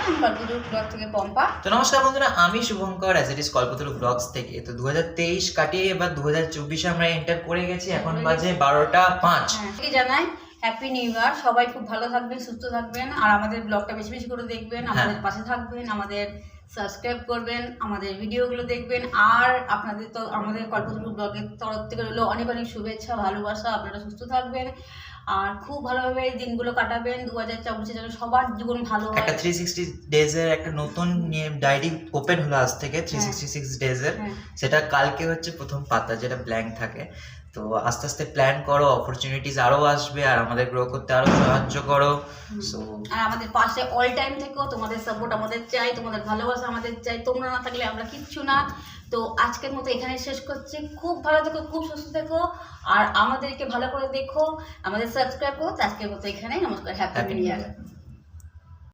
আমি কল্পতরু ব্লগ থেকে পম্পা। তো নমস্কার বন্ধুরা, আমি Shubhankar as it is Kalpataru blogs থেকে। তো 2023 কাটিয়ে এবার 2024 আমরা এন্টার করে গেছি। এখন বাজে 12:05। কি জানাই হ্যাপি নিউ ইয়ার। সবাই খুব ভালো থাকবেন, সুস্থ থাকবেন, আর আমাদের ব্লগটা বেশি বেশি করে দেখবেন, আমাদের পাশে থাকবেন, আমাদের সাবস্ক্রাইব করবেন, আমাদের ভিডিওগুলো দেখবেন। আর আপনাদের তো আমাদের কল্পতরু ব্লগের তরফ থেকে রইলো অনেক অনেক শুভেচ্ছা, ভালোবাসা। আপনারা সুস্থ থাকবেন আর খুব ভালোভাবে এই দিনগুলো কাটাবেন। 2024 যেন সবার জীবন ভালো হয়। একটা 360 ডেজের একটা নতুন ডায়েরি ওপেন হলো আজ থেকে, 366 ডেজের। সেটা কালকে হচ্ছে প্রথম পাতা, যেটা ব্ল্যাঙ্ক থাকে। তো আস্তে আস্তে প্ল্যান করো, অপরচুনিটিস আরো আসবে, আর আমাদের গ্রো করতে আরো সাহায্য করো। সো আর আমাদের পাশে অল টাইম থেকো, তোমাদের সাপোর্ট আমাদের চাই, তোমাদের ভালোবাসা আমাদের চাই। তোমরা না থাকলে আমরা কিচ্ছু না। তো আজকের মতো এখানে শেষ করছি। খুব ভালো থেকো, খুব সুস্থ থেকো, আর আমাদেরকে ভালো করে দেখো, আমাদের সাবস্ক্রাইব করো। আজকের মতো এখানে নমস্কার, হ্যাপি নিউ ইয়ার।